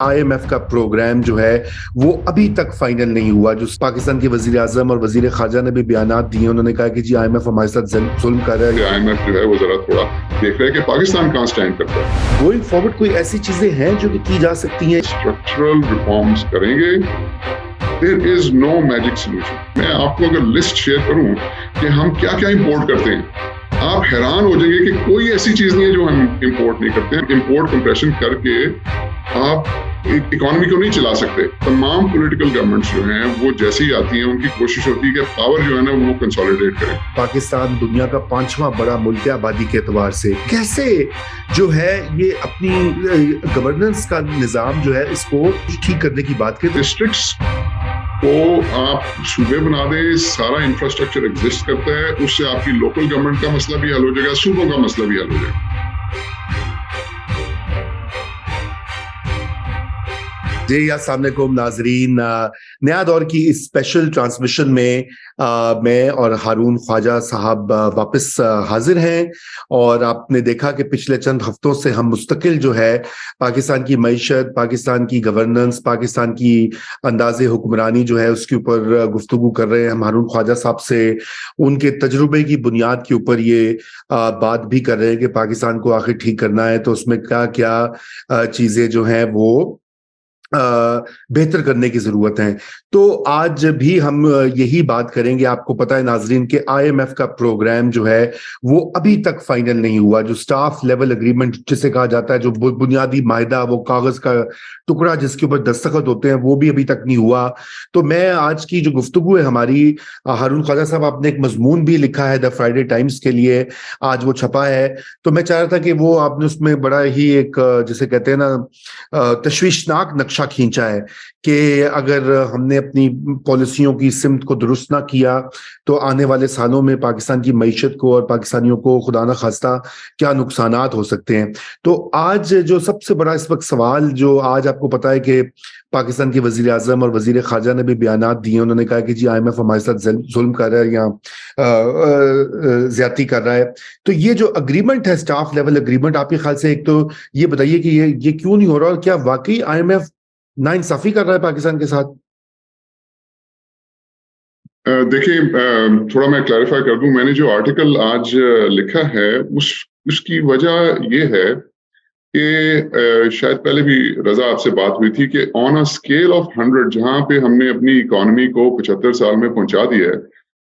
IMF का programme जो है वो अभी तक फाइनल नहीं हुआ। जो पाकिस्तान के वजीर आजम और वजीर खारजा ने भी बयानात दिए, उन्होंने कहा कि जी IMF हमारे साथ जुल्म कर रहा है। IMF जो है वो जरा थोड़ा देख रहे हैं कि पाकिस्तान कहाँ स्टैंड करता है। गोइंग फॉरवर्ड कोई ऐसी चीजें हैं जो कि की जा सकती हैं? स्ट्रक्चरल रिफॉर्म्स करेंगे। There is no magic solution. मैं आपको अगर लिस्ट शेयर करूं कि हम क्या क्या इंपोर्ट करते हैं, आप हैरान हो जाएंगे कि कोई ऐसी चीज नहीं है जो हम इंपोर्ट नहीं करते हैं। इंपोर्ट कंप्रेशन करके आप इकोनॉमी को नहीं चला सकते। तमाम पॉलिटिकल गवर्नमेंट्स जो हैं वो जैसे ही आती हैं उनकी कोशिश होती है कि पावर जो है ना वो कंसोलिडेट करें। पाकिस्तान दुनिया का 5वां बड़ा मुल्क है आबादी के एतबार से। कैसे जो है ये अपनी गवर्नेंस का निजाम जो है इसको ठीक करने की बात करें? डिस्ट्रिक्ट्स को आप सूबे बना दें, सारा इंफ्रास्ट्रक्चर एग्जिस्ट करता है, उससे आपकी लोकल गवर्नमेंट का मसला भी हल हो जाएगा, सूबों का मसला भी हल हो जाएगा। जी अस्सलाम वालेकुम नाजरीन, नया दौर की इस स्पेशल ट्रांसमिशन में मैं और हारून ख्वाजा साहब वापस हाजिर हैं। और आपने देखा कि पिछले चंद हफ्तों से हम मुस्तकिल जो है पाकिस्तान की मईशत, पाकिस्तान की गवर्नेंस, पाकिस्तान की अंदाज़े हुक्मरानी जो है उसके ऊपर गुफ्तगू कर रहे हैं। हम हारून ख्वाजा साहब से उनके तजुर्बे की बुनियाद के ऊपर ये बात भी कर रहे हैं कि पाकिस्तान को आखिर ठीक करना है तो उसमें क्या क्या चीज़ें जो हैं वो बेहतर करने की जरूरत है। तो आज भी हम यही बात करेंगे। आपको पता है नाजरीन के IMF का प्रोग्राम जो है वो अभी तक फाइनल नहीं हुआ। जो स्टाफ लेवल एग्रीमेंट जिसे कहा जाता है, जो बुनियादी मायदा, वो कागज का टुकड़ा जिसके ऊपर दस्तखत होते हैं, वो भी अभी तक नहीं हुआ। तो मैं आज की जो गुफ्तगू है हमारी, हारून ख्वाजा साहब आपने एक मजमून भी लिखा है द फ्राइडे टाइम्स के लिए, आज वो छपा है। तो मैं चाह रहा था कि वो आपने उसमें बड़ा ही एक जिसे कहते हैं ना तशवीशनाक नक्शा खींचा है कि अगर हमने अपनी पॉलिसियों की सिमत को दुरुस्त ना किया तो आने वाले सालों में पाकिस्तान की मईशत को और पाकिस्तानियों को खुदा न खास्ता क्या नुकसानात हो सकते हैं। तो आज जो सबसे बड़ा इस वक्त सवाल, जो आज आपको पता है कि पाकिस्तान के वजीर आजम और वजीर खारजा ने भी बयानात दिए, उन्होंने कहा कि जी IMF हमारे साथ जुल्म कर रहा है या ज्यादती कर रहा है। तो ये जो अग्रीमेंट है, स्टाफ लेवल एग्रीमेंट, आपके ख्याल से एक तो ये बताइए कि ये क्यों नहीं हो रहा और क्या वाकई IMF नाइंसाफी कर रहा है पाकिस्तान के साथ? देखिए, थोड़ा मैं क्लैरिफाई कर दूं। मैंने जो आर्टिकल आज लिखा है उसकी वजह ये है कि शायद पहले भी रजा आपसे बात हुई थी कि ऑन अ स्केल ऑफ 100, जहां पे हमने अपनी इकोनॉमी को 75 साल में पहुंचा दिया है,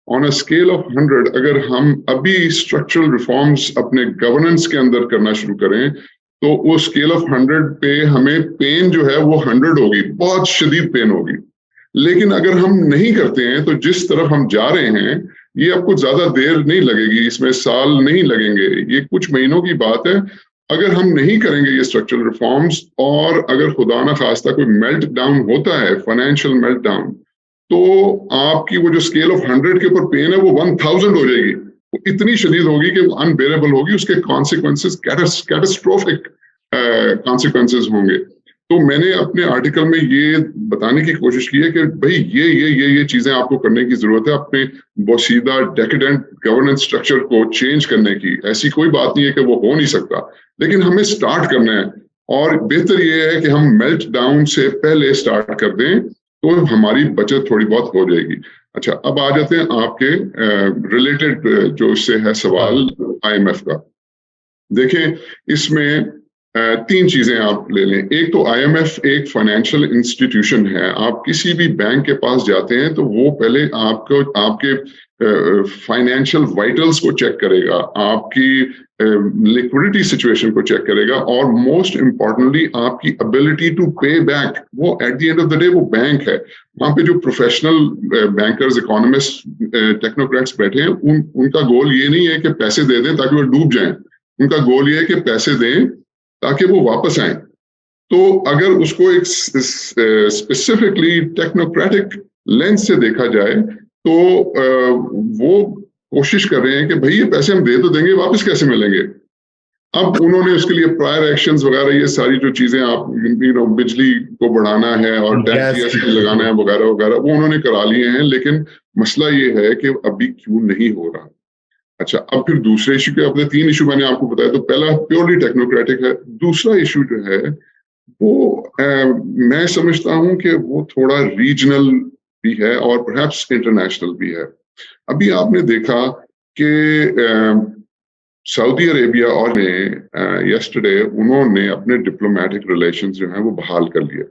ऑन अ स्केल ऑफ 100 अगर हम अभी स्ट्रक्चरल रिफॉर्म्स अपने गवर्नेंस के अंदर करना शुरू करें तो वो स्केल ऑफ 100 पे हमें पेन जो है वो 100 होगी, बहुत शदीद पेन होगी। लेकिन अगर हम नहीं करते हैं तो जिस तरफ हम जा रहे हैं ये आपको ज्यादा देर नहीं लगेगी, इसमें साल नहीं लगेंगे, ये कुछ महीनों की बात है। अगर हम नहीं करेंगे ये स्ट्रक्चरल रिफॉर्म्स और अगर खुदा ना खास्ता कोई मेल्ट डाउन होता है, फाइनेंशियल मेल्ट डाउन, तो आपकी वो जो स्केल ऑफ 100 के ऊपर पेन है वो 1000 हो जाएगी। वो इतनी शदीद होगी कि वो अनबेरेबल होगी, उसके कॉन्सिक्वेंसेस कैटास्ट्रोफिक कॉन्सिक्वेंसेस होंगे। तो मैंने अपने आर्टिकल में ये बताने की कोशिश की है कि भाई ये चीजें आपको करने की जरूरत है, अपने बोसीदा डेकेडेंट गवर्नेंस स्ट्रक्चर को चेंज करने की। ऐसी कोई बात नहीं है कि वो हो नहीं सकता, लेकिन हमें स्टार्ट करना है। और बेहतर ये है कि हम मेल्ट डाउन से पहले स्टार्ट कर दें तो हमारी बचत थोड़ी बहुत हो जाएगी। अच्छा, अब आ जाते हैं आपके रिलेटेड जो इससे है सवाल IMF का। देखें, इसमें तीन चीजें आप ले लें। एक तो IMF एक फाइनेंशियल इंस्टीट्यूशन है। आप किसी भी बैंक के पास जाते हैं तो वो पहले आपको आपके फाइनेंशियल वाइटल्स को चेक करेगा, आपकी लिक्विडिटी सिचुएशन को चेक करेगा और मोस्ट इंपॉर्टेंटली आपकी एबिलिटी टू पे बैक। वो at the end of the day वो बैंक है। वहां पे जो प्रोफेशनल बैंकर्स, इकोनॉमिस्ट, टेक्नोक्रेट्स बैठे हैं, उनका गोल ये नहीं है कि पैसे दे दें ताकि वो डूब जाएं। उनका गोल ये है कि पैसे दें ताकि वो वापस आए। तो अगर उसको एक स्पेसिफिकली टेक्नोक्रेटिक लेंस से देखा जाए तो वो कोशिश कर रहे हैं कि भाई ये पैसे हम दे तो देंगे, वापस कैसे मिलेंगे। अब उन्होंने उसके लिए प्रायर एक्शंस वगैरह, ये सारी जो चीजें आप बिजली को बढ़ाना है और टैक्स GST लगाना है वगैरह वगैरह, वो उन्होंने करा लिए हैं। लेकिन मसला ये है कि अभी क्यों नहीं हो रहा। अच्छा, अब फिर दूसरे इशू के अपने तीन इशू मैंने आपको बताया। तो पहला प्योरली टेक्नोक्रेटिक है। दूसरा इशू जो है वो मैं समझता हूं कि वो थोड़ा रीजनल भी है और परहैप्स इंटरनेशनल भी है। अभी आपने देखा कि सऊदी अरेबिया और ने यस्टरडे उन्होंने अपने डिप्लोमेटिक रिलेशंस जो हैं वो बहाल कर लिए,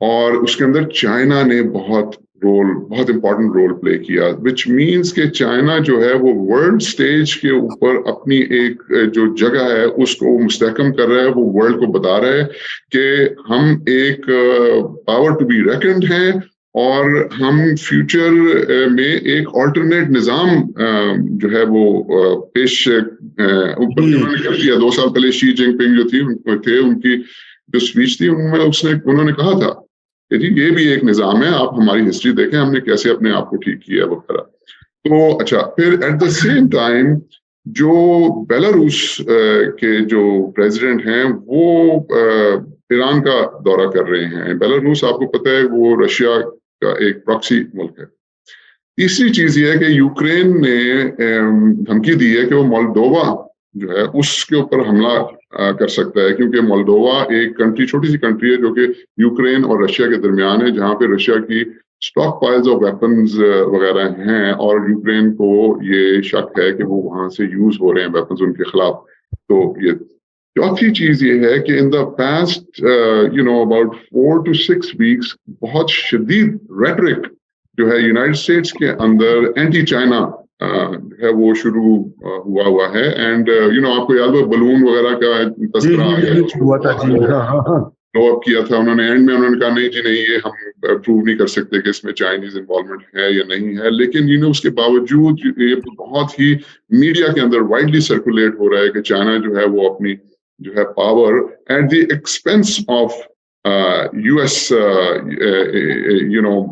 और उसके अंदर चाइना ने बहुत इंपॉर्टेंट रोल प्ले किया, विच मीन्स कि चाइना जो है वो वर्ल्ड स्टेज के ऊपर अपनी एक जो जगह है उसको मुस्तहकम कर रहा है। वो वर्ल्ड को बता रहा है कि हम एक पावर टू बी रेकन्ड हैं, और हम फ्यूचर में एक ऑल्टरनेट निज़ाम जो है वो पेश ऊपर उन्होंने कर दिया। 2 साल पहले शी जिनपिंग जो थे उनकी जो स्पीच थी उनमें उन्होंने कहा था कि जी ये भी एक निज़ाम है, आप हमारी हिस्ट्री देखें हमने कैसे अपने आप को ठीक किया वगैरह। तो अच्छा, फिर एट द सेम टाइम जो बेलारूस के जो प्रेसिडेंट हैं वो ईरान का दौरा कर रहे हैं। बेलारूस आपको पता है वो रशिया का एक प्रॉक्सी मुल्क है। तीसरी चीज ये है कि यूक्रेन ने धमकी दी है कि वो मोल्डोवा जो है उसके ऊपर हमला कर सकता है, क्योंकि मोल्डोवा एक कंट्री, छोटी सी कंट्री है जो कि यूक्रेन और रशिया के दरमियान है, जहां पे रशिया की स्टॉक पाइल्स ऑफ वेपन्स वगैरह हैं, और यूक्रेन को ये शक है कि वो वहां से यूज हो रहे हैं वेपन्स उनके खिलाफ। तो ये चौथी चीज ये है कि in the past about 4 to 6 weeks बहुत शदीद रेटरिक जो है यूनाइटेड स्टेट्स के अंदर एंटी चाइना है वो शुरू हुआ है। एंड आपको याद हो बलून वगैरह का तस्करा आ गया, हुआ था जी, हाँ हाँ हाँ। लो अप किया था उन्होंने। एंड में उन्होंने कहा नहीं जी नहीं, ये हम प्रूव नहीं कर सकते कि इसमें चाइनीज इन्वॉल्वमेंट है या नहीं है। लेकिन उसके बावजूद ये बहुत ही मीडिया के अंदर वाइडली सर्कुलेट हो रहा है कि चाइना जो है वो अपनी जो है power at the expense of US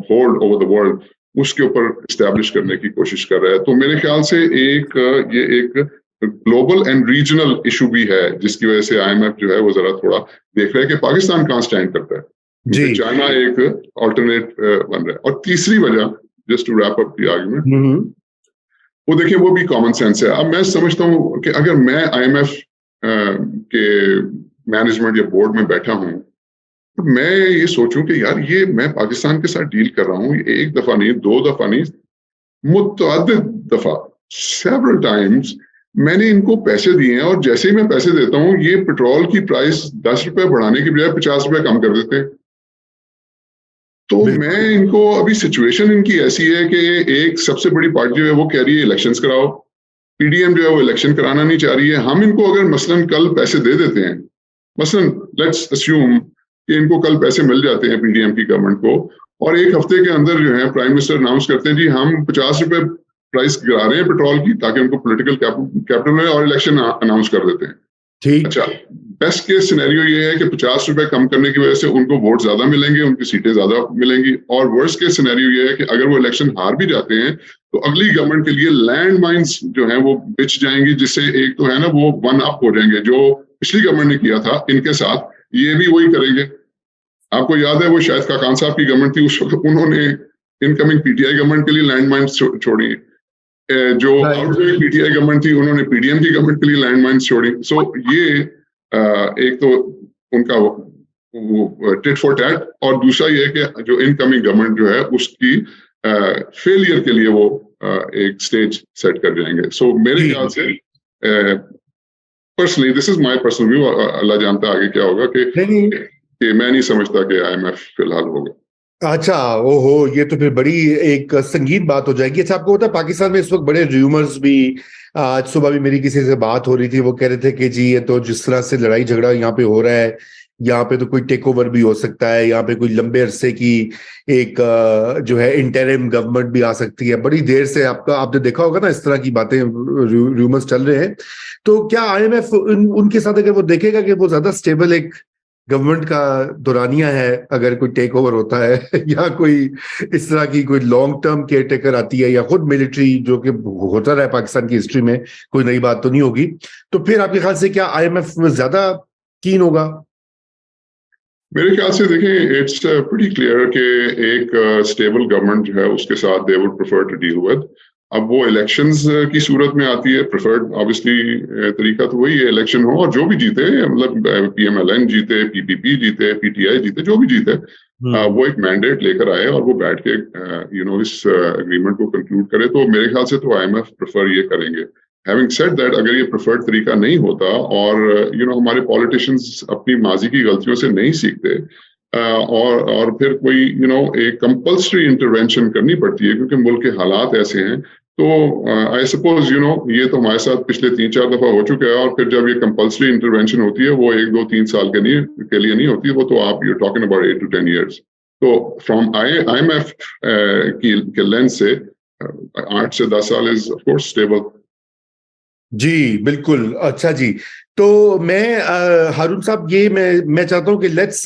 hold over the world उसके ऊपर इस्टेब्लिश करने की कोशिश कर रहा है। तो मेरे ख्याल से ये एक ग्लोबल एंड रीजनल इशू भी है, जिसकी वजह से आईएमएफ जो है वो जरा थोड़ा देख रहा है कि पाकिस्तान कहाँ स्टैंड करता है, क्योंकि चाइना एक ऑल्टरनेट बन रहा है। और तीसरी वजह, just to wrap up the argument, वो देखिए वो भी कॉमन सेंस है। अब मैं समझता हूँ कि अगर मैं आईएमएफ के मैनेजमेंट या बोर्ड में बैठा हूँ तो मैं ये सोचूं कि यार ये मैं पाकिस्तान के साथ डील कर रहा हूँ, एक दफा नहीं, 2 दफा नहीं, मुतअद्दिद दफा, सेवरल टाइम्स मैंने इनको पैसे दिए हैं, और जैसे ही मैं पैसे देता हूँ ये पेट्रोल की प्राइस 10 रुपए बढ़ाने की बजाय 50 रुपए कम कर देते हैं। तो मैं इनको, अभी सिचुएशन इनकी ऐसी है कि एक सबसे बड़ी पार्टी जो है वो कह रही है इलेक्शंस कराओ, पीडीएम जो है वो इलेक्शन कराना नहीं चाह रही है। हम इनको अगर मसलन कल पैसे दे देते हैं, मसलन लेट्स अस्यूम कि इनको कल पैसे मिल जाते हैं पीडीएम की गवर्नमेंट को, और एक हफ्ते के अंदर जो है प्राइम मिनिस्टर अनाउंस करते हैं जी हम 50 रुपए प्राइस गिरा रहे हैं पेट्रोल की, ताकि उनको पॉलिटिकल कैपिटल मिले, और इलेक्शन अनाउंस कर देते हैं। ठीक, अच्छा, बेस्ट केस सिनेरियो ये है कि 50 रुपए कम करने की वजह से उनको वोट ज्यादा मिलेंगे, उनकी सीटें ज्यादा मिलेंगी। और वर्स्ट केस सिनेरियो ये है कि अगर वो इलेक्शन हार भी जाते हैं तो अगली गवर्नमेंट के लिए लैंड माइंस जो है वो बिछ जाएंगी, जिससे एक तो है ना वो वन अप हो जाएंगे, जो पिछली गवर्नमेंट ने किया था इनके साथ ये भी वही करेंगे। आपको याद है वो शायद खाकान साहब की गवर्नमेंट थी, उस वक्त उन्होंने इनकमिंग पीटीआई गवर्नमेंट के लिए लैंड माइंस छोड़ी, जो आउटगोइंग पीटीआई गवर्नमेंट थी उन्होंने पीडीएम की गवर्नमेंट के लिए लैंड माइंस छोड़ी। सो ये एक तो उनका वो टिट फॉर टैट, और दूसरा ये है कि जो इनकमिंग गवर्नमेंट जो है उसकी फेलियर के लिए वो एक स्टेज सेट कर जाएंगे। सो मेरे ख्याल से personally, this is my personal view, Allah जानता आगे क्या होगा, कि मैं नहीं समझता कि आईएमएफ फिलहाल होगा। अच्छा, ओहो, ये तो फिर बड़ी एक संगीन बात हो जाएगी। अच्छा, आपको पता है पाकिस्तान में इस वक्त बड़े र्यूमर्स भी, आज सुबह भी मेरी किसी से बात हो रही थी, वो कह रहे थे कि जी ये तो जिस तरह से लड़ाई झगड़ा यहाँ पे हो रहा है, यहाँ पे तो कोई टेक ओवर भी हो सकता है, यहाँ पे कोई लंबे अरसे की एक जो है इंटरिम गवर्नमेंट भी आ सकती है। बड़ी देर से आपने देखा होगा ना इस तरह की बातें, र्यूमर्स चल रहे हैं। तो क्या आईएमएफ उनके साथ अगर वो देखेगा कि वो ज्यादा स्टेबल एक गवर्नमेंट का दौरानिया है अगर कोई टेक ओवर होता है, या कोई इस तरह की कोई लॉन्ग टर्म केयर टेकर आती है, या खुद मिलिट्री, जो कि होता रहा है पाकिस्तान की हिस्ट्री में, कोई नई बात तो नहीं होगी, तो फिर आपके ख्याल से क्या आईएमएफ में ज्यादा कीन होगा? मेरे ख्याल से देखें, इट्स प्रीटी क्लियर कि एक स्टेबल गवर्नमेंट जो है उसके साथ they would prefer to deal with, अब वो इलेक्शंस की सूरत में आती है, प्रेफर्ड ऑब्वियसली तरीका तो वही है, इलेक्शन हो और जो भी जीते, मतलब PMLN जीते, PPP जीते, PTI जीते, जो भी जीते, वो एक मैंडेट लेकर आए और वो बैठ के इस एग्रीमेंट को कंक्लूड करे। तो मेरे ख्याल से तो IMF प्रेफर ये करेंगे। हैविंग सेड दैट, अगर ये प्रेफर्ड तरीका नहीं होता और हमारे पॉलिटिशियंस अपनी माजी की गलतियों से नहीं सीखते, और फिर कोई एक कंपल्सरी इंटरवेंशन करनी पड़ती है क्योंकि मुल्क के हालात ऐसे हैं, तो आई सपोज ये तो हमारे साथ पिछले 3-4 दफा हो चुका है। और फिर जब ये कंपल्सरी इंटरवेंशन होती है वो 1-2-3 साल के लिए नहीं होती, वो तो आप you're talking about 8 to 10 years। तो फ्रॉम IMF के लेंस से 8 से 10 साल इज ऑफ कोर्स स्टेबल। जी बिल्कुल। अच्छा जी, तो मैं हारून साहब, ये मैं चाहता हूं कि लेट्स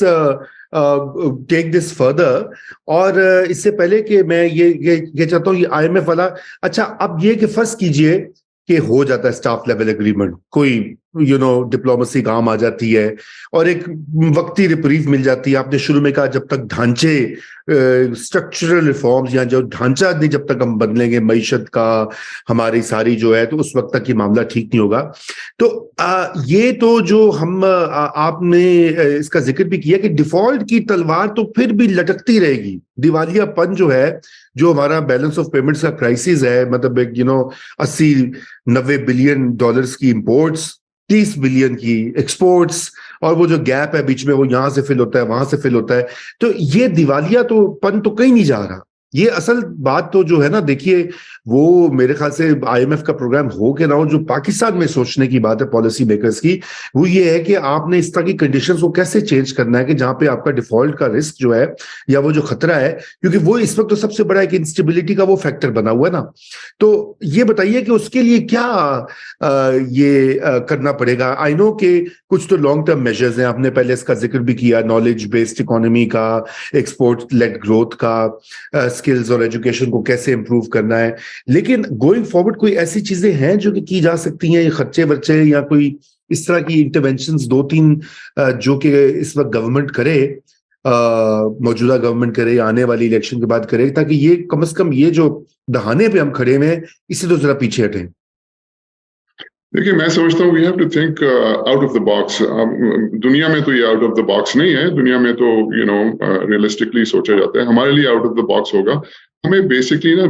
टेक दिस फर्दर। और इससे पहले कि मैं ये चाहता हूं, ये IMF वाला, अच्छा अब ये कि फर्ज कीजिए कि हो जाता है स्टाफ लेवल एग्रीमेंट, कोई डिप्लोमेसी काम आ जाती है और एक वक्ती रिप्रीव मिल जाती है। आपने शुरू में कहा जब तक ढांचे, स्ट्रक्चरल रिफॉर्म्स या जो ढांचा नहीं जब तक हम बदलेंगे मईशत का, हमारी सारी जो है, तो उस वक्त तक ये मामला ठीक नहीं होगा। तो ये तो जो हम आपने इसका जिक्र भी किया कि डिफॉल्ट की तलवार तो फिर भी लटकती रहेगी। दिवालियापन जो है, जो हमारा बैलेंस ऑफ पेमेंट्स का क्राइसिस है, मतलब एक 80-90 बिलियन डॉलर्स की इंपोर्ट्स, 30 बिलियन की एक्सपोर्ट्स, और वो जो गैप है बीच में, वो यहां से फिल होता है, वहां से फिल होता है। तो ये दिवालिया तो पन तो कहीं नहीं जा रहा। ये असल बात तो जो है ना, देखिए, वो मेरे ख्याल से IMF का प्रोग्राम हो के ना हो, जो पाकिस्तान में सोचने की बात है पॉलिसी मेकर्स की, वो ये है कि आपने इस तरह की कंडीशंस को कैसे चेंज करना है कि जहां पे आपका डिफॉल्ट का रिस्क जो है या वो जो खतरा है, क्योंकि वो इस वक्त तो सबसे बड़ा एक इंस्टेबिलिटी का वो फैक्टर बना हुआ है ना। तो ये बताइए कि उसके लिए क्या करना पड़ेगा। आई नो कि कुछ तो लॉन्ग टर्म मेजर्स हैं, आपने पहले इसका जिक्र भी किया, नॉलेज बेस्ड इकोनॉमी का, एक्सपोर्ट लेड ग्रोथ का, स्किल्स और एजुकेशन को कैसे इंप्रूव करना है। लेकिन गोइंग फॉरवर्ड कोई ऐसी चीजें हैं जो कि की जा सकती हैं, खर्चे वर्चे या कोई इस तरह की इंटरवेंशंस 2-3 जो कि इस वक्त गवर्नमेंट करे, मौजूदा गवर्नमेंट करे या आने वाली इलेक्शन के बाद करे, ताकि ये कम से कम ये जो दहाने पे हम खड़े हुए हैं इससे तो जरा पीछे हटें। देखिए, मैं समझता हूँ we have to think out of the box. दुनिया में तो ये आउट ऑफ द बॉक्स नहीं है, दुनिया में तो रियलिस्टिकली सोचा जाता है। हमारे लिए आउट ऑफ द बॉक्स होगा, हमें बेसिकली ना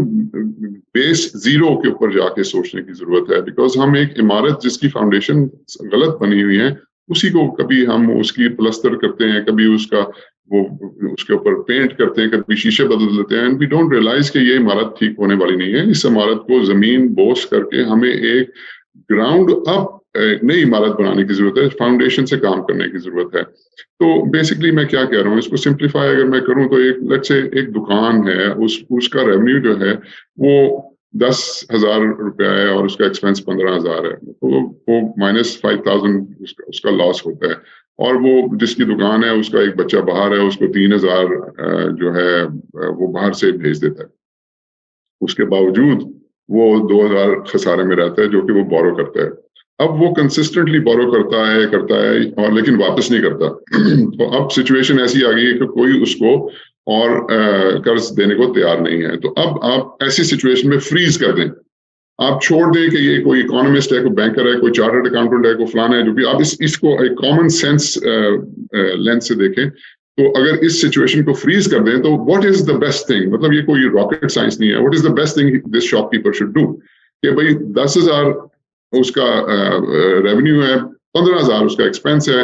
बेस जीरो के ऊपर जाके सोचने की जरूरत है। बिकॉज हम एक इमारत जिसकी फाउंडेशन गलत बनी हुई है, उसी को कभी हम उसकी प्लस्तर करते हैं, कभी उसके ऊपर पेंट करते हैं, कभी शीशे बदल देते हैं, एंड वी डोंट रियलाइज कि ये इमारत ठीक होने वाली नहीं है। इस इमारत को जमीन बोस करके हमें एक ग्राउंड अप नई इमारत बनाने की जरूरत है, फाउंडेशन से काम करने की जरूरत है। तो बेसिकली मैं क्या कह रहा हूँ, इसको सिंप्लीफाई अगर मैं करूँ तो लेट्स से एक दुकान है, उसका रेवेन्यू जो है वो 10,000 रुपया है और उसका एक्सपेंस 15,000 है, तो वो -5,000 उसका लॉस होता है। और वो जिसकी दुकान है उसका एक बच्चा बाहर है, उसको 3,000 जो है वो बाहर से भेज देता है, उसके बावजूद वो 2,000 खसारे में रहता है जो कि वो बोरो करता है। अब वो कंसिस्टेंटली बोरो करता है और लेकिन वापस नहीं करता। तो अब सिचुएशन ऐसी आ गई है कि कोई उसको और कर्ज देने को तैयार नहीं है। तो अब आप ऐसी सिचुएशन में फ्रीज कर दें, आप छोड़ दें कि ये कोई इकोनॉमिस्ट है, कोई बैंकर है, कोई चार्टर्ड अकाउंटेंट है, कोई फलाना है, जो भी, आप इसको एक कॉमन सेंस लेंस से देखें। तो अगर इस सिचुएशन को फ्रीज कर दें तो what is the best thing, मतलब ये कोई रॉकेट साइंस नहीं है, what is the best thing this shopkeeper should do, कि भाई 10,000 उसका रेवेन्यू है, 15,000 उसका एक्सपेंस है,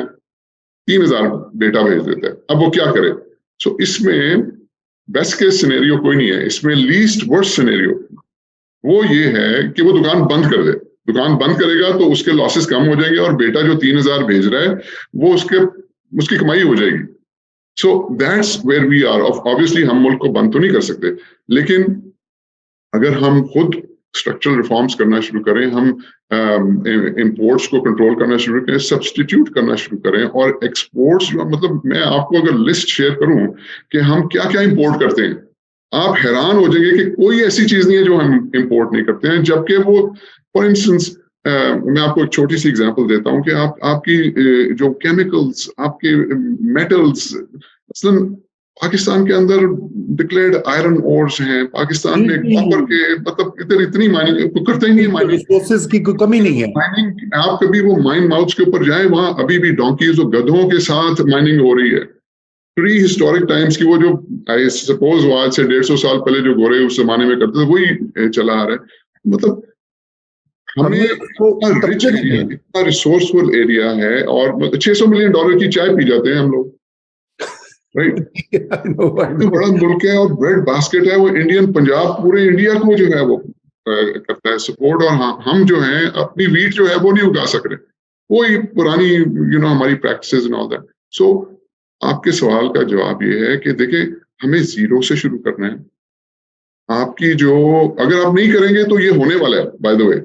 3,000 बेटा भेज देता है। अब वो क्या करे? सो इसमें बेस्ट केस सिनेरियो कोई नहीं है, इसमें लीस्ट वर्स्ट सिनेरियो वो ये है कि वो दुकान बंद कर दे। दुकान बंद करेगा तो उसके लॉसेस कम हो जाएंगे और बेटा जो 3,000 भेज रहा है वो उसकी कमाई हो जाएगी। So that's where we are. Obviously हम मुल्क को बंद तो नहीं कर सकते, लेकिन अगर हम खुद स्ट्रक्चरल रिफॉर्म्स करना शुरू करें, हम इंपोर्ट्स को कंट्रोल करना शुरू करें, सब्सटीट्यूट करना शुरू करें, और एक्सपोर्ट्स, मतलब मैं आपको अगर लिस्ट शेयर करूं कि हम क्या क्या इंपोर्ट करते हैं, आप हैरान हो जाएंगे कि कोई ऐसी चीज नहीं है जो हम इंपोर्ट नहीं करते हैं। जबकि वो, फॉर इंस्टेंस, मैं आपको एक छोटी सी एग्जांपल देता हूं कि आपकी जो केमिकल्स, आपके मेटल्स, पाकिस्तान के अंदर डिक्लेयर्ड आयरन ओर्स हैं, पाकिस्तान में कॉपर के मतलब इधर इतनी माइनिंग करते ही नहीं है, माइनिंग रिसोर्सेज की कोई कमी नहीं है। माइनिंग आप कभी वो माइन माउथ्स के ऊपर जाए, वहां अभी भी डोंकीज और गधों के साथ माइनिंग हो रही है। प्री हिस्टोरिक टाइम्स की वो जो आई सपोज वो आज से 150 साल पहले जो गोरे उस जमाने में करते थे वही चला आ रहा है। मतलब हमें इतना रिच एरिया, इतना रिसोर्सफुल एरिया है और $600 मिलियन की चाय पी जाते हैं हम लोग, राइट? तो बड़ा मुल्क है और ब्रेड बास्केट है वो। इंडियन पंजाब पूरे इंडिया को जो है वो करता है सपोर्ट, और हम जो है अपनी वीट जो है वो नहीं उगा सक रहे, वही पुरानी हमारी प्रैक्टिसेस एंड ऑल दैट। सो आपके सवाल का जवाब ये है कि देखिए हमें जीरो से शुरू करना है। आपकी जो अगर आप नहीं करेंगे तो ये होने वाला है, by the way.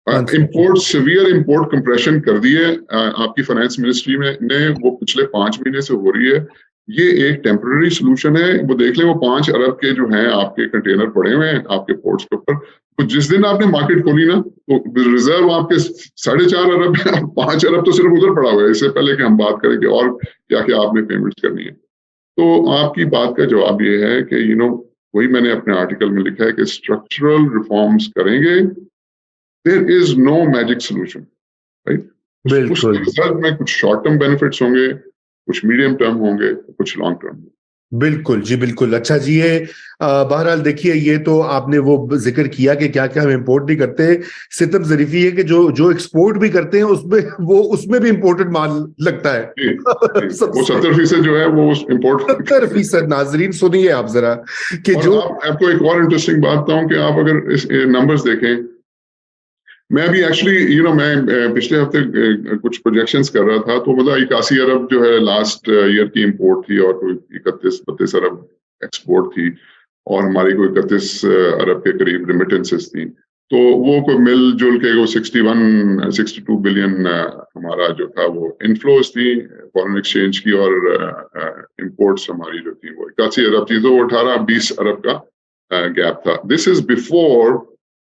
Import severe import compression कर दिए आपकी फाइनेंस मिनिस्ट्री में ने, वो पिछले 5 महीने से हो रही है। ये एक टेम्पररी सोल्यूशन है। वो देख लें, वो 5 अरब के जो हैं आपके कंटेनर पड़े हुए हैं आपके पोर्ट्स के ऊपर। तो जिस दिन आपने मार्केट खोली ना, तो रिजर्व आपके 4.5 अरब है, 5 अरब तो सिर्फ उधर पड़ा हुआ है, इससे पहले कि हम बात करें कि और क्या क्या आपने पेमेंट्स करनी है। तो आपकी बात का जवाब ये है कि वही मैंने अपने आर्टिकल में लिखा है कि स्ट्रक्चरल रिफॉर्म्स करेंगे। There is no magic solution, right? उसके रिजल्ट में कुछ शॉर्ट टर्म बेनिफिट्स होंगे, कुछ मीडियम टर्म होंगे, कुछ लॉन्ग टर्म। बिल्कुल जी, बिल्कुल। अच्छा जी, ये बहरहाल देखिए, ये तो आपने वो जिक्र किया कि क्या क्या हम इंपोर्ट नहीं करते। सितम ज़रीफी है कि जो एक्सपोर्ट भी करते हैं उसमें भी इंपोर्टेड माल लगता है। वो 70% जो है वो इंपोर्ट। 70%। नाजरीन सुनिए आप जरा कि जो आपको एक और इंटरेस्टिंग बात बताऊं कि आप अगर इस नंबर्स देखें, मैं भी एक्चुअली मैं पिछले हफ्ते कुछ प्रोजेक्शंस कर रहा था, तो मतलब 81 अरब जो है लास्ट ईयर की इंपोर्ट थी और कोई 31-32 अरब एक्सपोर्ट थी, और हमारी कोई 31 अरब के करीब रिमिटेंसेस थी। तो वो कोई मिलजुल के वो 62 बिलियन हमारा जो था वो इनफ्लोज थी फॉरेन एक्सचेंज की, और इंपोर्ट्स हमारी जो थी वो 81 अरब थी। तो वो 18-20 अरब का गैप था। This is before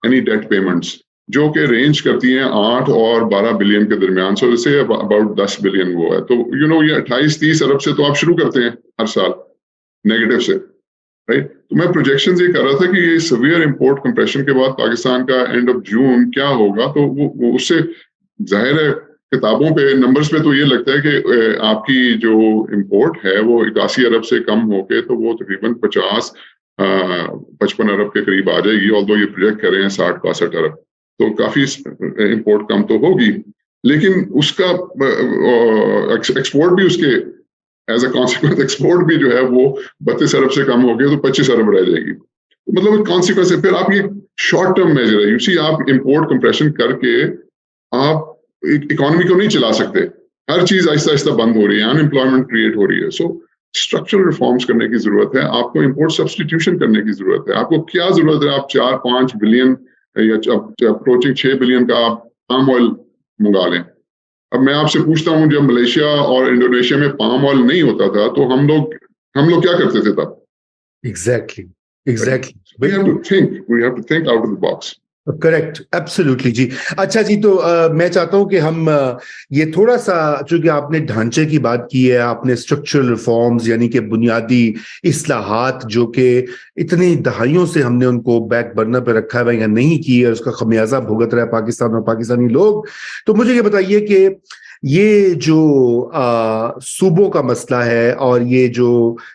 any debt payments, जो कि रेंज करती हैं 8 और 12 बिलियन के दरमियान। सो जैसे अबाउट 10 बिलियन वो है। तो ये 28-30 अरब से तो आप शुरू करते हैं हर साल नेगेटिव से, राइट? तो मैं प्रोजेक्शंस ये कर रहा था कि ये सीवियर इंपोर्ट कंप्रेशन के बाद पाकिस्तान का एंड ऑफ जून क्या होगा। तो वो उससे जाहिर है किताबों पे नंबर्स पे तो ये लगता है कि आपकी जो इंपोर्ट है वो 81 अरब से कम होके तो वो तकरीबन 55 अरब के करीब आ जाएगी। ऑल्दो ये प्रोजेक्ट कर रहे हैं 60-62 अरब, तो काफी इंपोर्ट कम तो होगी, लेकिन उसका एक्सपोर्ट भी उसके एज अ कॉन्सिक्वेंस एक्सपोर्ट भी जो है वो 32 अरब से कम हो गया, तो 25 अरब रह जाएगी। तो मतलब कॉन्सिक्वेंस है। फिर आप ये शॉर्ट टर्म मेजर है। यू सी, आप इंपोर्ट कंप्रेशन करके आप इकोनॉमी को नहीं चला सकते। हर चीज आहिस्ता आहिस्ता बंद हो रही है, अनएम्प्लॉयमेंट क्रिएट हो रही है। सो स्ट्रक्चरल रिफॉर्म्स करने की जरूरत है। आपको इंपोर्ट सब्सटीट्यूशन करने की जरूरत है। आपको क्या जरूरत है? आप 4-5 बिलियन या अप्रोचिंग 6 बिलियन का आप पाम ऑयल मंगा लें। अब मैं आपसे पूछता हूं, जब मलेशिया और इंडोनेशिया में पाम ऑयल नहीं होता था तो हम लोग क्या करते थे तब? Exactly. We have to think out of the box. Correct, absolutely जी। अच्छा जी, तो मैं चाहता हूं कि हम ये थोड़ा सा, चूंकि आपने ढांचे की बात की है, आपने स्ट्रक्चरल रिफॉर्म्स यानी कि बुनियादी इस्लाहात जो कि इतनी दहाइयों से हमने उनको बैक बर्नर पे रखा है या नहीं की है, उसका खमियाजा भुगत रहा है पाकिस्तान और पाकिस्तानी लोग। तो मुझे ये बताइए कि ये जो सूबों का मसला है और ये जो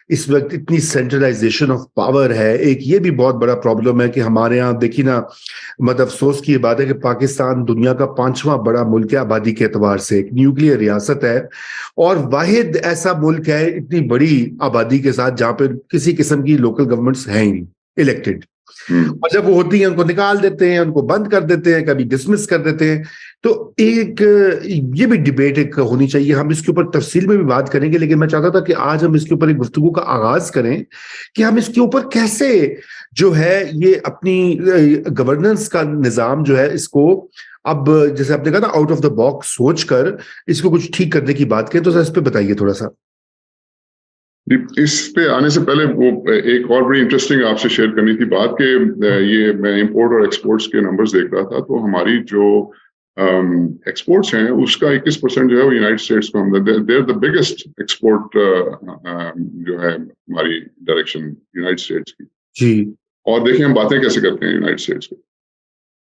इस वक्त इतनी सेंट्रलाइजेशन ऑफ पावर है, एक ये भी बहुत बड़ा प्रॉब्लम है कि हमारे यहाँ देखिए ना, मतलब अफसोस की बात है कि पाकिस्तान दुनिया का 5वां बड़ा मुल्क है आबादी के एतबार से, एक न्यूक्लियर रियासत है और वाहिद ऐसा मुल्क है इतनी बड़ी आबादी के साथ जहां पर किसी किस्म की लोकल गवर्नमेंट्स हैं ही नहीं इलेक्टेड। और जब वो होती हैं उनको निकाल देते हैं, उनको बंद कर देते हैं, कभी डिसमिस कर देते हैं। तो एक ये भी डिबेट एक होनी चाहिए। हम इसके ऊपर तफसील में भी बात करेंगे, लेकिन मैं चाहता था कि आज हम इसके ऊपर एक गुफ्तगू का आगाज करें कि हम इसके ऊपर कैसे जो है ये अपनी गवर्नेंस का निजाम जो है इसको, अब जैसे आपने कहा ना, आउट ऑफ द बॉक्स सोचकर इसको कुछ ठीक करने की बात करें। तो इस पे बताइए थोड़ा सा। इस पे आने से पहले वो एक और बड़ी इंटरेस्टिंग आपसे शेयर करनी थी बात कि ये मैं इंपोर्ट और एक्सपोर्ट्स के नंबर्स देख रहा था, तो हमारी जो एक्सपोर्ट्स हैं उसका 21% जो है वो यूनाइटेड स्टेट्स को हम, देयर द बिगेस्ट एक्सपोर्ट जो है हमारी डायरेक्शन यूनाइटेड स्टेट्स की। जी। और देखिए हम बातें कैसे करते हैं यूनाइटेड स्टेट्स को,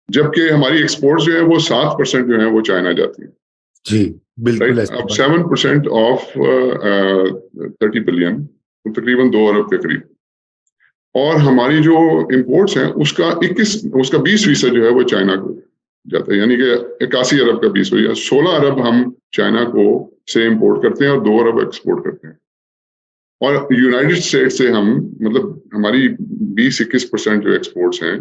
जबकि हमारी एक्सपोर्ट्स जो है वो 7% जो है वो चाइना जाती है। जी, बिल्कुल राइट, ऐसी अब बात। 7% ऑफ 30 बिलियन, तो तकरीबन 2 अरब के करीब। और हमारी जो इंपोर्ट्स हैं उसका 20% जो है वो चाइना को जाता है, यानी कि 81 अरब का 20, 16 अरब हम चाइना को से इंपोर्ट करते हैं और 2 अरब एक्सपोर्ट करते हैं। और यूनाइटेड स्टेट्स से हम मतलब हमारी 20-21% जो एक्सपोर्ट्स हैं,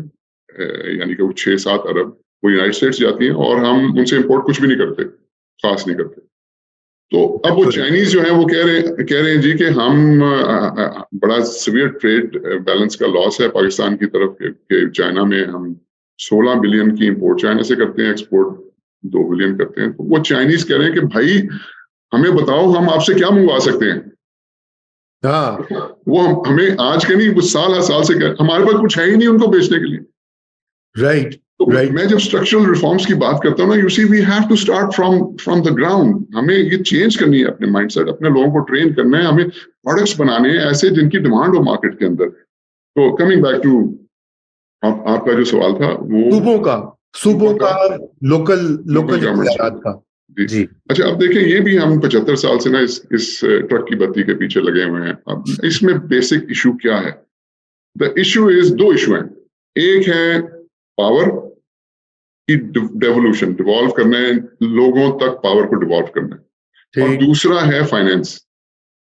यानी कि वो 6-7 अरब वो यूनाइटेड स्टेट्स जाती हैं और हम उनसे इंपोर्ट कुछ भी नहीं करते, खास नहीं करते। तो अब वो चाइनीज जो है वो कह रहे हैं जी कि हम बड़ा सीवियर ट्रेड बैलेंस का लॉस है पाकिस्तान की तरफ के चाइना में हम 16 बिलियन की इंपोर्ट चाइना से करते हैं, एक्सपोर्ट 2 बिलियन करते हैं। तो वो चाइनीज कह रहे हैं कि भाई हमें बताओ हम आपसे क्या मंगवा सकते हैं। हाँ, वो हमें आज के नहीं, वो साल से हमारे पास कुछ है ही नहीं उनको बेचने के लिए। राइट, तो राइट। मैं जब स्ट्रक्चरल रिफॉर्म्स की बात करता हूँ ना, you see we have to start from the ground. हमें ये चेंज करनी है अपने माइंडसेट, अपने लोगों को ट्रेन करना है, हमें प्रोडक्ट्स बनाने हैं ऐसे जिनकी डिमांड हो मार्केट के अंदर। तो कमिंग बैक टू आपका जो सवाल था वो सूबों का लोकल गवर्नमेंट इख्तियारात का। जी। जी। अच्छा, अब देखिए ये भी हम 75 साल से ना इस ट्रक की बत्ती के पीछे लगे हुए हैं। अब इसमें बेसिक इशू क्या है? द इशू इज, 2 इशू हैं। एक है पावर की डेवोल्यूशन, डिवॉल्व करना है, लोगों तक पावर को डिवॉल्व करना है। और दूसरा है फाइनेंस।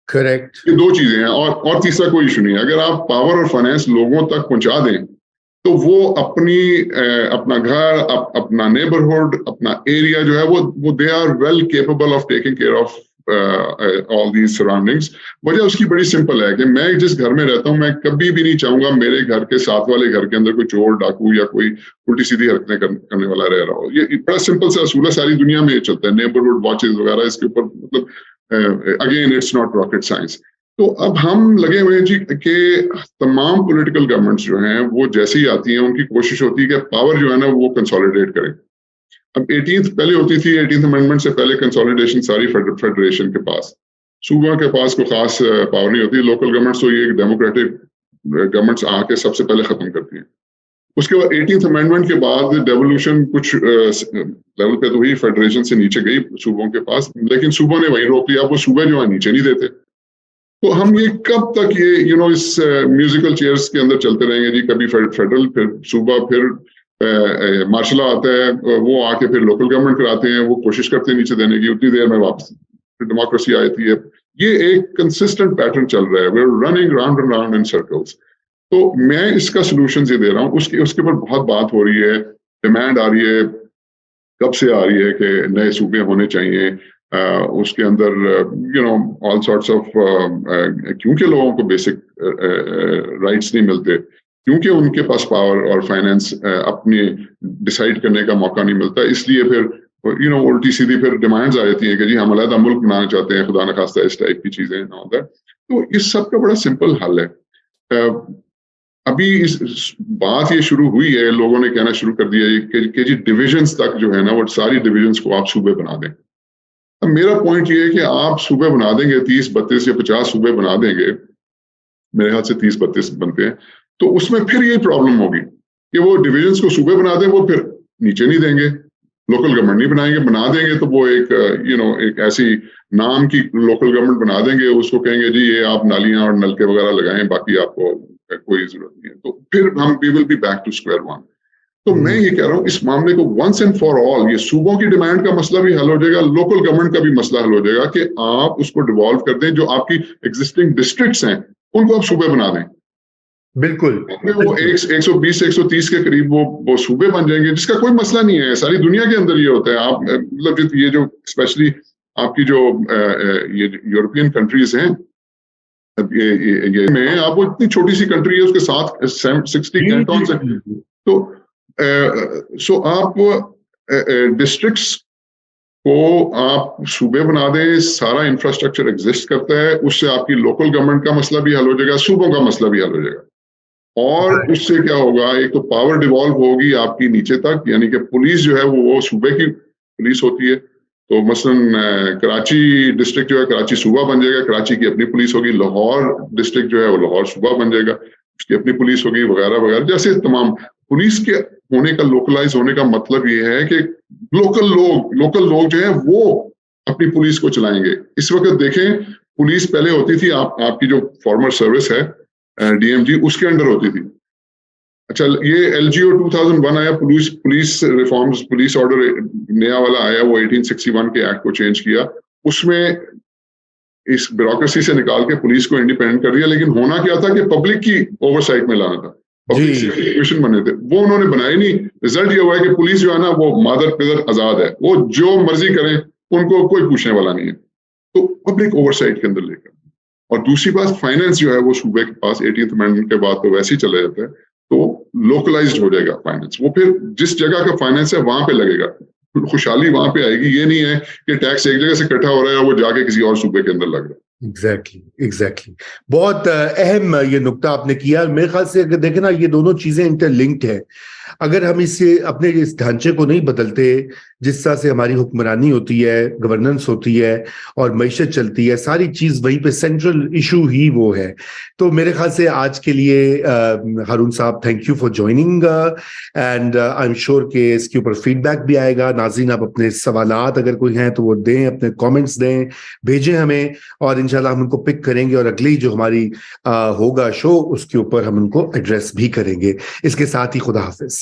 करेक्ट। ये 2 चीजें हैं और तीसरा कोई इशू नहीं है। अगर आप पावर और फाइनेंस लोगों तक पहुंचा दें तो वो अपना घर, अपना नेबरहुड, अपना एरिया जो है वो they are well capable of taking care of all these surroundings. वजह उसकी बड़ी सिंपल है कि मैं जिस घर में रहता हूँ मैं कभी भी नहीं चाहूंगा मेरे घर के साथ वाले घर के अंदर कोई चोर, डाकू या कोई उल्टी सीधी हरकतें करने वाला रह रहा हो। ये बड़ा सिंपल सा असूल है, सारी दुनिया में ये चलता है। नेबरहुड वॉचेस वगैरह इसके ऊपर मतलब again it's not rocket science. तो अब हम लगे हुए हैं जी कि तमाम पॉलिटिकल गवर्नमेंट्स जो हैं वो जैसे ही आती हैं उनकी कोशिश होती है कि पावर जो है ना वो कंसोलिडेट करें। अब 18th पहले होती थी, 18th अमेंडमेंट से पहले कंसोलिडेशन सारी फेडरेशन के पास, सूबा के पास कोई खास पावर नहीं होती। लोकल गवर्नमेंट्स तो ये डेमोक्रेटिक गवर्नमेंट्स आके सबसे पहले खत्म करती हैं। उसके बाद 18th अमेंडमेंट के बाद डेवोल्यूशन कुछ लेवल पे तो हुई, फेडरेशन से नीचे गई सूबों के पास, लेकिन सूबों ने वही रोक लिया। वो सूबे जो है नीचे नहीं देते। तो हम ये कब तक ये इस म्यूजिकल चेयर्स के अंदर चलते रहेंगे जी? कभी फेडरल, फिर सूबा, फिर मार्शल आता है, वो आके फिर लोकल गवर्नमेंट कराते हैं, वो कोशिश करते हैं नीचे देने की, उतनी देर में वापस डेमोक्रेसी आती है। ये एक कंसिस्टेंट पैटर्न चल रहा है, we are running round and round in circles. तो मैं इसका सोल्यूशन ये दे रहा हूँ। उसके ऊपर बहुत बात हो रही है, डिमांड आ रही है, कब से आ रही है कि नए सूबे होने चाहिए। उसके अंदर ऑल सॉर्ट्स ऑफ, क्योंकि लोगों को बेसिक राइट्स नहीं मिलते, क्योंकि उनके पास पावर और फाइनेंस अपने डिसाइड करने का मौका नहीं मिलता, इसलिए फिर उल्टी सीधी फिर डिमांड्स आ जाती हैं कि जी हम अलग मुल्क बनाना चाहते हैं, खुदा न खास्ता इस टाइप की चीजें। तो इस सब का बड़ा सिंपल हल है। अभी इस बात ये शुरू हुई है, लोगों ने कहना शुरू कर दिया है कि जी डिविजन्स तक जो है ना वो सारी डिविजन्स को आप सूबे बना दें। अब मेरा पॉइंट ये है कि आप सूबे बना देंगे, 30, 32 या 50 सूबे बना देंगे, मेरे ख्याल से 30-32 बनते हैं, तो उसमें फिर यही प्रॉब्लम होगी कि वो डिविजन्स को सूबे बना दें, वो फिर नीचे नहीं देंगे, लोकल गवर्नमेंट नहीं बनाएंगे। बना देंगे तो वो एक ऐसी नाम की लोकल गवर्नमेंट बना देंगे, उसको कहेंगे जी ये आप नालियां और नलके वगैरह लगाएं, बाकी आपको कोई जरूरत नहीं है। तो फिर हम we will be back to square one. तो मैं ये कह रहा हूँ इस मामले को वंस एंड फॉर ऑल, ये सूबों की डिमांड का मसला भी हल हो जाएगा, लोकल गवर्नमेंट का भी मसला हल हो जाएगा कि आप उसको डिवॉल्व कर दें। जो आपकी एग्जिस्टिंग डिस्ट्रिक्ट्स हैं उनको आप सूबे बना दें। बिल्कुल। वो 120 130 के करीब वो सूबे बन जाएंगे, जिसका कोई मसला नहीं है। सारी दुनिया के अंदर ये होता है। आप मतलब ये जो स्पेशली आपकी जो ये यूरोपियन कंट्रीज हैं, ये में आप वो इतनी छोटी सी कंट्री है, उसके साथ 60 कैंटन्स हैं। तो सो आप डिस्ट्रिक्ट्स को आप सूबे बना दें, सारा इंफ्रास्ट्रक्चर एग्जिस्ट करता है, उससे आपकी लोकल गवर्नमेंट का मसला भी हल हो जाएगा, सूबों का मसला भी हल हो जाएगा। और उससे क्या होगा, एक तो पावर डिवॉल्व होगी आपकी नीचे तक, यानी कि पुलिस जो है वो सूबे की पुलिस होती है, तो मसलन कराची डिस्ट्रिक्ट जो है कराची सूबा बन जाएगा, कराची की अपनी पुलिस होगी, लाहौर डिस्ट्रिक्ट जो है वो लाहौर सूबा बन जाएगा, उसकी अपनी पुलिस होगी, वगैरह वगैरह। जैसे तमाम पुलिस के होने का, लोकलाइज होने का मतलब ये है कि लोकल लोग जो है वो अपनी पुलिस को चलाएंगे। इस वक्त देखें, पुलिस पहले होती थी, आपकी जो फॉर्मर सर्विस है डीएमजी, उसके अंडर होती थी। अच्छा, ये एलजीओ 2001 आया, पुलिस रिफॉर्म्स, पुलिस ऑर्डर नया वाला आया, वो 1861 के एक्ट को चेंज किया, उसमें इस ब्यूरोक्रेसी से निकाल के पुलिस को इंडिपेंडेंट कर दिया। लेकिन होना क्या था कि पब्लिक की ओवरसाइट में लाना था, पब्लिक सेफ्टी कमीशन बने थे, वो उन्होंने बनाए नहीं। रिजल्ट ये हुआ है कि पुलिस जो है ना वो मादर पिदर आजाद है, वो जो मर्जी करें, उनको कोई पूछने वाला नहीं है। तो पब्लिक ओवरसाइट के अंदर लेकर, और दूसरी बात फाइनेंस जो है वो सूबे के पास 18th अमेंडमेंट के बाद तो वैसे ही चला जाता है, तो लोकलाइज्ड हो जाएगा फाइनेंस। वो फिर जिस जगह का फाइनेंस है वहां पे लगेगा, खुशहाली वहां पे आएगी। ये नहीं है कि टैक्स एक जगह से इकट्ठा हो रहा है और वो जाके किसी और सूबे के अंदर लग रहा है। एग्जैक्टली बहुत अहम ये नुक्ता आपने किया। मेरे ख्याल से अगर देखें ना, ये दोनों चीजें इंटरलिंक्ड है। अगर हम इसे अपने इस ढांचे को नहीं बदलते, जिस तरह से हमारी हुक्मरानी होती है, गवर्नेंस होती है और मईशत चलती है, सारी चीज वहीं पे सेंट्रल इशू ही वो है। तो मेरे ख्याल से आज के लिए हारून साहब, thank you for joining, and I am sure कि इसके ऊपर फीडबैक भी आएगा। नाज़रीन, आप अपने सवालात अगर कोई हैं तो वो दें, अपने कमेंट्स दें, भेजें हमें, और इंशाल्लाह हम उनको पिक करेंगे और अगली जो हमारी होगा शो, उसके ऊपर हम उनको एड्रेस भी करेंगे। इसके साथ ही खुदा हाफिज।